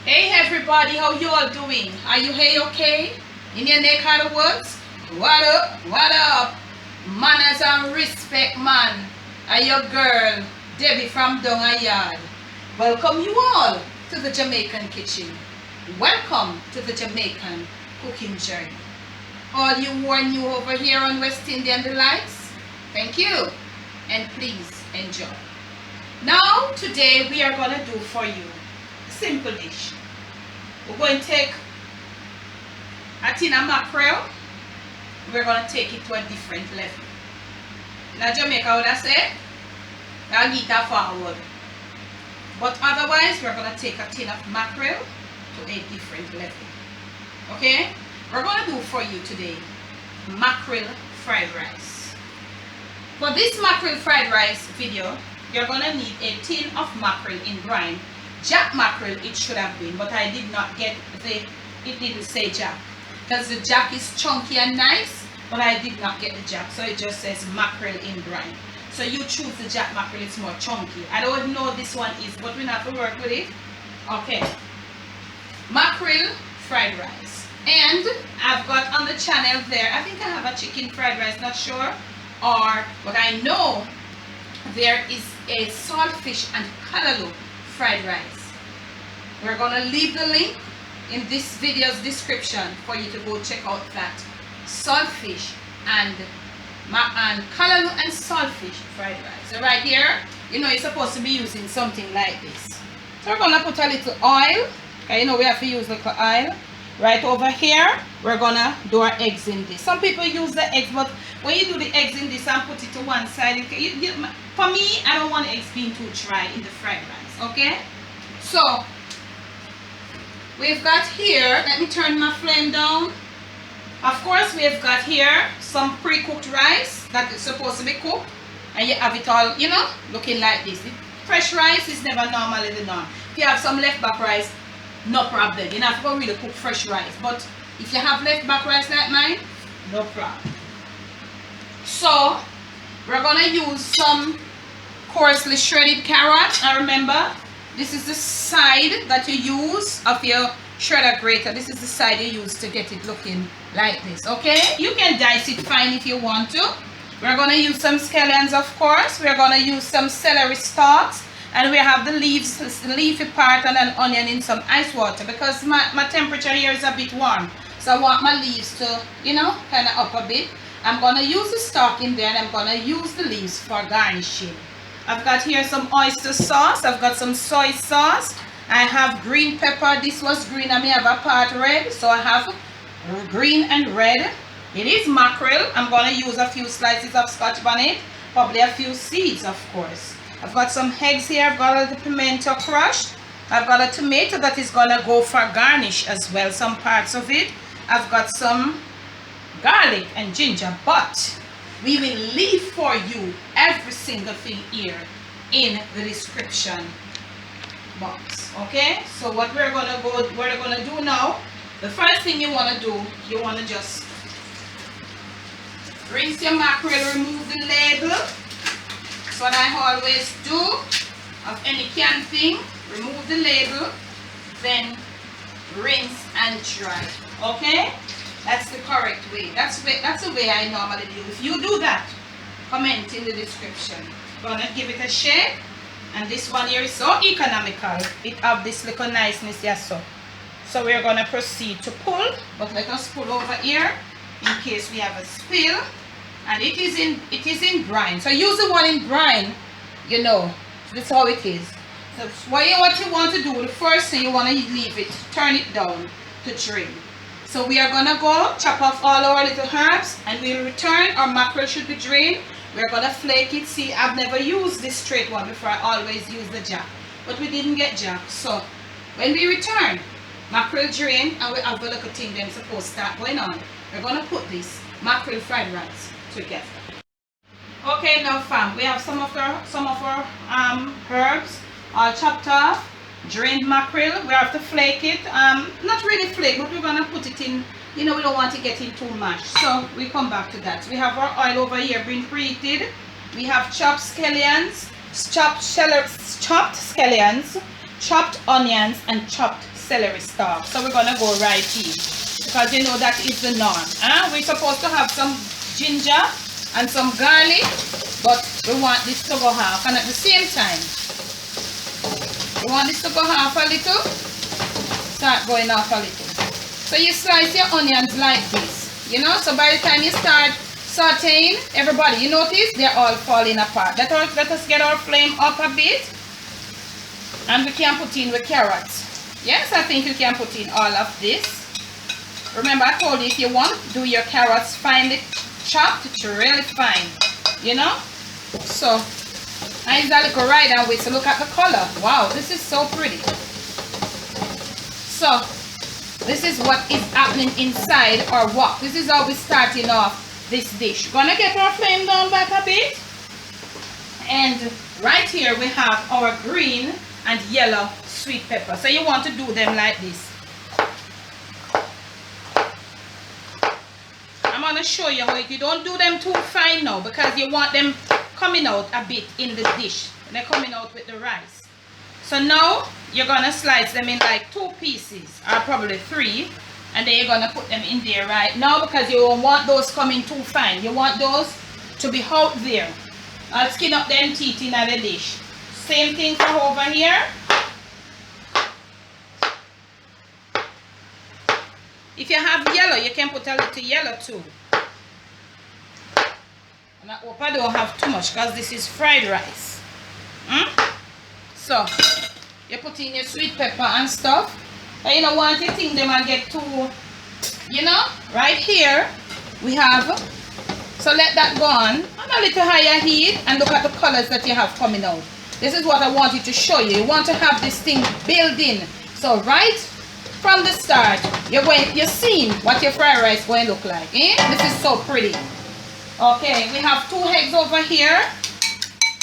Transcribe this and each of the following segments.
Hey everybody, how you all doing? Are you okay? In your neck of the woods? What up? What up? Manners and respect, man. Are your girl, Debbie from Donga Yard. Welcome you all to the Jamaican kitchen. Welcome to the Jamaican cooking journey. All you who are new over here on West Indian Delights, thank you. And please enjoy. Now, today we are going to do for you a simple dish. We're going to take a tin of mackerel. We're going to take it to a different level. In Jamaica, would I say, I'll get that forward. But otherwise, we're going to take a tin of mackerel to a different level. Okay? We're going to do for you today mackerel fried rice. For this mackerel fried rice video, you're going to need a tin of mackerel in brine. Jack mackerel it should have been, but I did not get it didn't say jack. Because the jack is chunky and nice, but I did not get the jack. So it just says mackerel in brine. So you choose the jack mackerel, it's more chunky. I don't know this one is, but we have to work with it. Okay. Mackerel fried rice. And I've got on the channel there, I think I have a chicken fried rice, not sure. But I know there is a saltfish and callaloo fried rice. We're going to leave the link in this video's description for you to go check out that saltfish and callaloo and saltfish fried rice. So right here, you know, you're supposed to be using something like this. So we're going to put a little oil. Okay, you know we have to use little oil. Right over here, we're going to do our eggs in this. Some people use the eggs, but when you do the eggs in this and put it to one side, for me, I don't want eggs being too dry in the fried rice, okay? So, we've got here, let me turn my flame down. Of course, we've got here some pre-cooked rice that is supposed to be cooked. And you have it all, you know, looking like this. Fresh rice is never normally the norm. If you have some left back rice, no problem. You don't have to go really cook fresh rice. But if you have left back rice like mine, no problem. So, we're going to use some coarsely shredded carrot. And remember, this is the side that you use of your shredder grater. This is the side you use to get it looking like this. Okay? You can dice it fine if you want to. We're going to use some scallions, of course. We're going to use some celery stalks. And we have the leaves, the leafy part, and an onion in some ice water because my temperature here is a bit warm. So I want my leaves to, you know, kind of up a bit. I'm going to use the stalk in there and I'm going to use the leaves for garnishing. I've got here some oyster sauce. I've got some soy sauce. I have green pepper. This was green. I may have a part red. So I have green and red. It is mackerel. I'm going to use a few slices of scotch bonnet. Probably a few seeds, of course. I've got some eggs here. I've got a little pimento crushed. I've got a tomato that is going to go for garnish as well. Some parts of it. I've got some garlic and ginger. But we will leave for you every single thing here in the description box. Okay? So what we're going to do now, the first thing you want to do, you want to just rinse your mackerel, remove the label. That's what I always do of any canned thing. Remove the label, then rinse and dry. Okay? That's the correct way. That's the way I normally do. If you do that, comment in the description. Gonna give it a shake. And this one here is so economical. It have this little niceness here so. So we're gonna proceed to pull, but let us pull over here in case we have a spill. And it is in brine. So use the one in brine, you know. That's how it is. So what you want to do, the first thing you want to leave it, turn it down to drain. So we are going to go chop off all our little herbs and we'll return. Our mackerel should be drained. We're going to flake it. See, I've never used this straight one before. I always use the jack. But we didn't get jack. So when we return, mackerel drained and we have a little thing then supposed to start going on. We're going to put this mackerel fried rice together. Okay, now fam, we have some of our herbs all chopped off, drained mackerel. We have to flake it. Not really flake, but we're gonna put it in. You know, we don't want to get it too much, so we come back to that. We have our oil over here being preheated. We have chopped scallions, chopped scallions, chopped onions, and chopped celery stalk. So we're gonna go right here because you know that is the norm. We're supposed to have some ginger and some garlic, but we want this to go half, and at the same time we want this to go half a little, start going off a little. So you slice your onions like this, you know, so by the time you start sauteing, everybody, you notice they're all falling apart. Let us get our flame up a bit, and we can put in the carrots. Yes, I think you can put in all of this. Remember, I told you if you want, do your carrots finely chopped, it's really fine, you know. So I use a little right and wait. So look at the color. Wow, this is so pretty. So this is what is happening inside our wok. This is how we're starting off this dish. Gonna get our flame down back a bit, and right here we have our green and yellow sweet pepper. So you want to do them like this. I'm gonna show you how you don't do them too fine now, because you want them coming out a bit in the dish. They're coming out with the rice. So now you're gonna slice them in like 2 pieces, or probably 3, and then you're gonna put them in there right now, because you don't want those coming too fine. You want those to be out there. I'll skin up them teeth in the dish. Same thing for over here. If you have yellow, you can put a little yellow too. And I hope I don't have too much, because this is fried rice. So you put in your sweet pepper and stuff. And you don't want to think them and get too, you know. Right here we have, so let that go on a little higher heat, and look at the colors that you have coming out. This is what I wanted to show you. You want to have this thing built in. So right from the start, you're seeing what your fried rice is going to look like. This is so pretty. Okay, we have 2 eggs over here.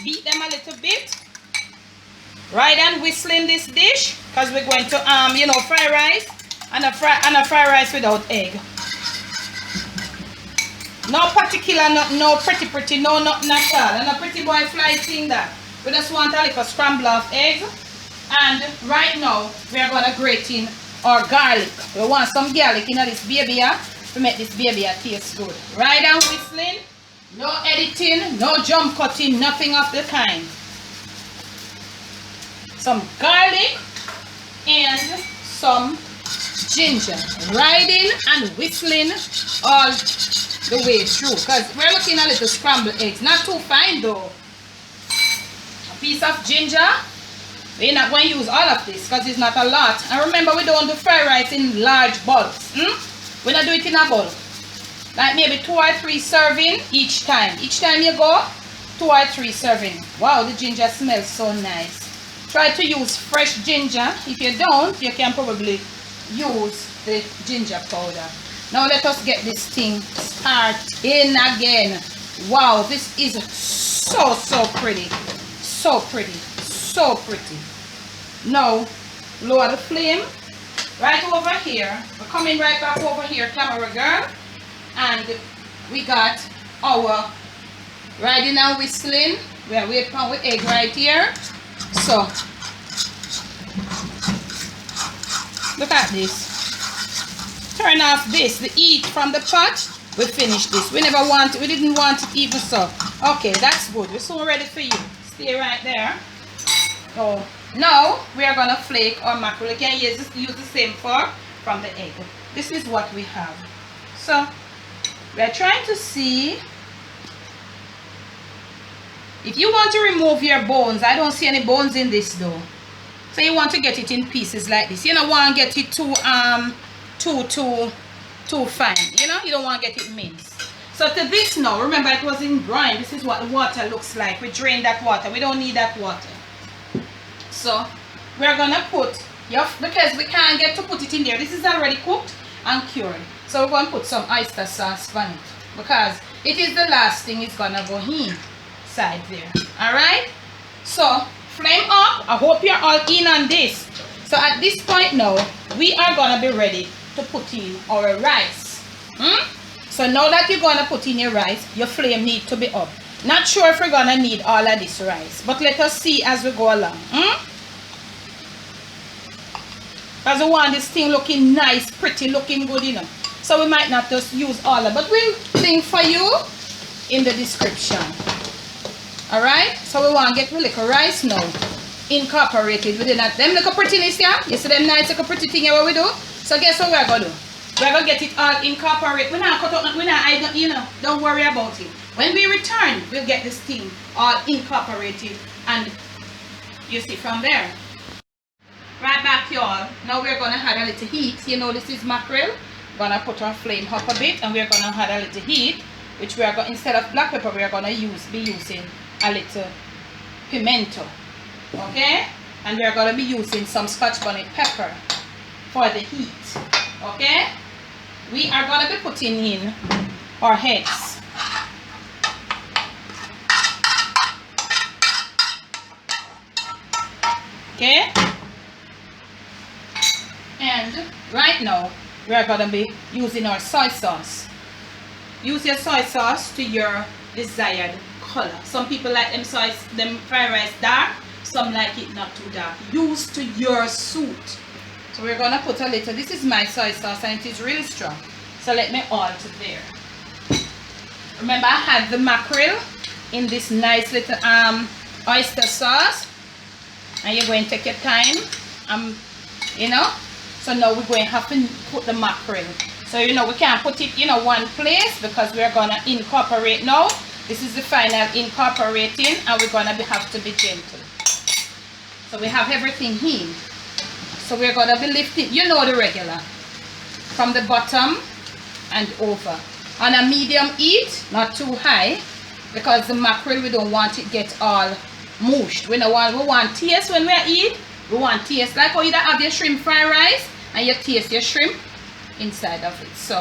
Beat them a little bit. Right, and whistling this dish, because we're going to you know, fry rice and a fry rice without egg. No particular, no pretty, no nothing at all. And a pretty boy fly thing that. We just want a little scramble of eggs. And right now we are gonna grate in our garlic. We want some garlic in this baby to make this baby taste good. Right, and whistling, no editing, no jump cutting, nothing of the kind. Some garlic and some ginger, riding and whistling all the way through, because we're looking at little scrambled eggs, not too fine though. A piece of ginger. We're not going to use all of this because it's not a lot. And remember, we don't do fried rice in large bulks. We don't do it in a bulk, like maybe 2 or 3 serving each time. Each time you go, 2 or 3 serving. Wow, the ginger smells so nice. Try to use fresh ginger. If you don't, you can probably use the ginger powder. Now let us get this thing started again. Wow, this is so pretty. So pretty. So pretty. Now lower the flame. Right over here. We're coming right back over here, camera girl. And we got our riding and whistling. We are waiting for our egg right here. So look at this. Turn off this, the heat from the pot. We finished this. We didn't want it even so. Okay, that's good. We're so ready for you. Stay right there. Oh, now we are gonna flake our mackerel. You can use the same fork from the egg. This is what we have. So we are trying to see if you want to remove your bones. I don't see any bones in this though. So you want to get it in pieces like this. You don't want to get it too fine. You know, you don't want to get it minced. So to this now, remember it was in brine. This is what the water looks like. We drain that water. We don't need that water. So we're gonna put, because we can't get to put it in there. This is already cooked and cured. So we're gonna put some oyster sauce on it, because it is the last thing it's gonna go inside there. Alright? So flame up. I hope you're all in on this. So at this point now, we are gonna be ready to put in our rice. So now that you're gonna put in your rice, your flame needs to be up. Not sure if we're gonna need all of this rice, but let us see as we go along. Because we want this thing looking nice, pretty, looking good, you know. So we might not just use all of it, but we'll link for you in the description. Alright? So we want to get the little rice now incorporated within that. Them little prettiness here. You see them nice little pretty thing here what we do? So guess what we're going to do? We're going to get it all incorporated. We're not cut out, we're not, you know, don't worry about it. When we return, we'll get this thing all incorporated and you see from there. Right back, y'all. Now we're going to add a little heat. You know this is mackerel. We're going to put our flame up a bit and we're going to add a little heat, which we are going, instead of black pepper, we are going to be using a little pimento. Okay? And we are going to be using some Scotch bonnet pepper for the heat. Okay? We are going to be putting in our eggs. Okay? And right now, we are going to be using our soy sauce. Use your soy sauce to your desired color. Some people like them fried rice dark. Some like it not too dark. Use to your suit. So we're going to put a little. This is my soy sauce and it is really strong. So let me add to there. Remember I had the mackerel in this nice little oyster sauce. And you're going to take your time. You know. So now we're going to have to put the mackerel. So you know we can't put it in one place because we're going to incorporate now. This is the final incorporating and we're going to have to be gentle. So we have everything in. So we're going to be lifting, you know the regular. From the bottom and over. On a medium heat, not too high. Because the mackerel, we don't want it get all mushed. We want taste when we eat. We want taste like how you have your shrimp fried rice and you taste your shrimp inside of it. So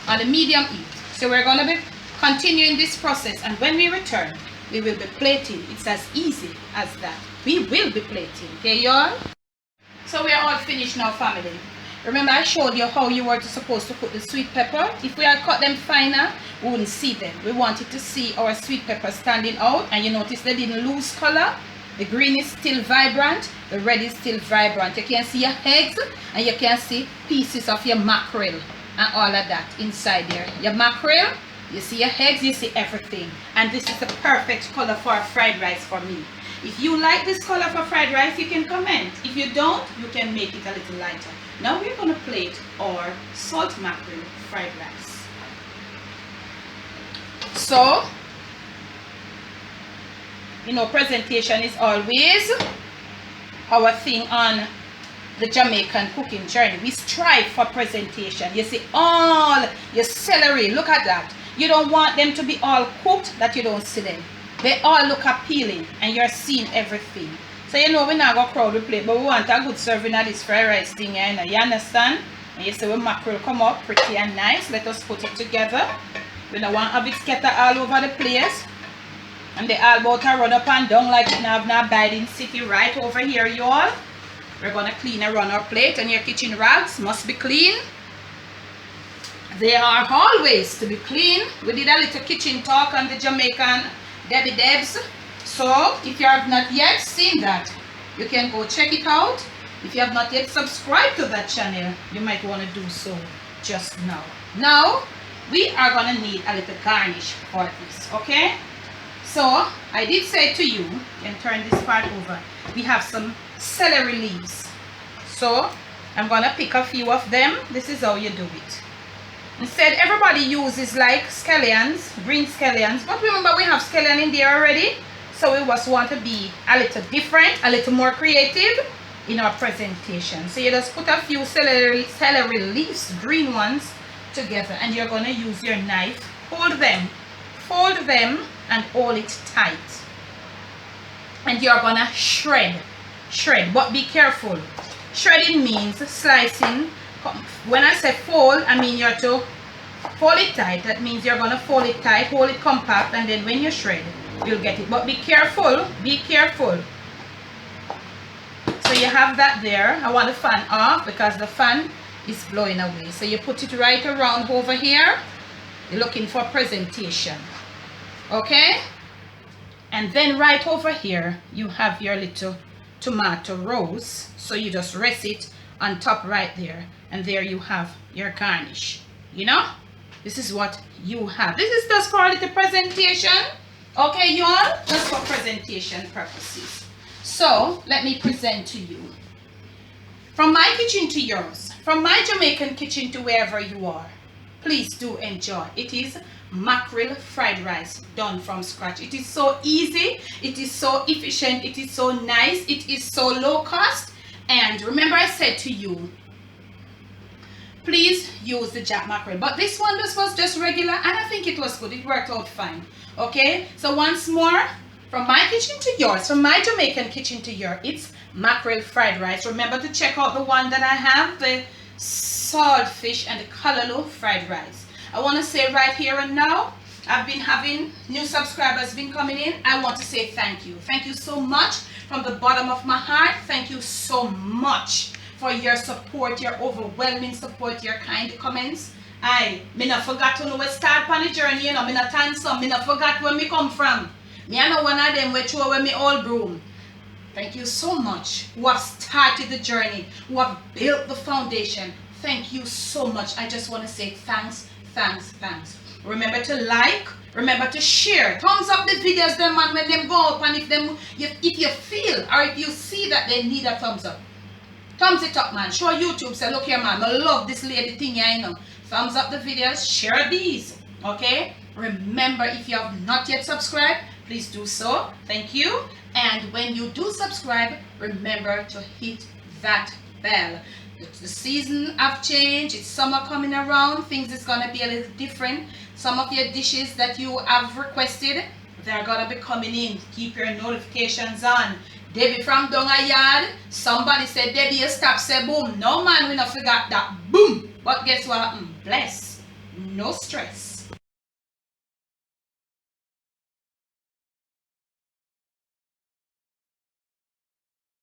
on the medium heat. So we're going to be continuing this process and when we return we will be plating. It's as easy as that. We will be plating. Okay y'all? So we are all finished now, family. Remember I showed you how you were supposed to put the sweet pepper. If we had cut them finer, we wouldn't see them. We wanted to see our sweet pepper standing out and you notice they didn't lose color. The green is still vibrant, the red is still vibrant. You can see your eggs and you can see pieces of your mackerel and all of that inside there. Your mackerel, you see your eggs, you see everything. And this is the perfect color for fried rice for me. If you like this color for fried rice, you can comment. If you don't, you can make it a little lighter. Now we're going to plate our salt mackerel fried rice. So, you know, presentation is always our thing on the Jamaican cooking journey. We strive for presentation. You see all your celery, look at that. You don't want them to be all cooked that you don't see them. They all look appealing and you're seeing everything. So you know we're not going to crowd the plate, but we want a good serving of this fried rice thing here, you know, you understand? And you see when mackerel come up pretty and nice. Let us put it together. We don't want to have it scattered all over the place. And they all about to run up and down like it now have no abiding city right over here, y'all. We're going to clean and run our plate and your kitchen rags must be clean. They are always to be clean. We did a little kitchen talk on the Jamaican Debbie Debs. So if you have not yet seen that, you can go check it out. If you have not yet subscribed to that channel, you might want to do so just now. Now, we are going to need a little garnish for this, okay? So, I did say to you, and turn this part over, we have some celery leaves. So, I'm going to pick a few of them. This is how you do it. Instead, everybody uses like scallions, green scallions. But remember, we have scallion in there already. So, we just want to be a little different, a little more creative in our presentation. So, you just put a few celery leaves, green ones, together. And you're going to use your knife, fold them, and hold it tight. And you're gonna shred, but be careful. Shredding means slicing. When I say fold, I mean you're to fold it tight. That means you're gonna fold it tight, hold it compact, and then when you shred, you'll get it. But be careful, be careful. So you have that there. I want the fan off because the fan is blowing away. So you put it right around over here. You're looking for presentation. Okay? And then right over here, you have your little tomato rose. So you just rest it on top right there. And there you have your garnish. You know, this is what you have. This is just for the presentation. Okay, you all, just for presentation purposes. So let me present to you. From my kitchen to yours, from my Jamaican kitchen to wherever you are, please do enjoy. It is mackerel fried rice done from scratch. It is so easy, it is so efficient, it is so nice, it is so low cost. And remember I said to you, please use the jack mackerel. But this one was just regular, and I think it was good. It worked out fine. Okay, so once more, from my kitchen to yours, from my Jamaican kitchen to yours, it's mackerel fried rice. Remember to check out the one that I have, the saltfish and the callaloo fried rice. I want to say right here and now, I've been having new subscribers been coming in. I want to say thank you. Thank you so much from the bottom of my heart. Thank you so much for your support, your overwhelming support, your kind comments. Me not forgot to know where start on the journey, you know, me not handsome, me not forgot where me come from. Me I know one of them where throw away me old broom. Thank you so much who have started the journey, who have built the foundation. Thank you so much. I just want to say thanks, thanks, thanks. Remember to like, remember to share. Thumbs up the videos them man when them go up, and if you feel or if you see that they need a thumbs up. Thumbs it up, man. Show YouTube, say, look here, man, I love this lady thing, I know. Thumbs up the videos, share these, okay? Remember, if you have not yet subscribed, please do so. Thank you. And when you do subscribe, remember to hit that bell. The season have changed. It's summer coming around. Things is going to be a little different. Some of your dishes that you have requested, they're going to be coming in. Keep your notifications on. Debbie from down a yard, somebody said, Debbie, you stop, say boom. No man, we not forgot that. Boom. But guess what happened? Bless. No stress.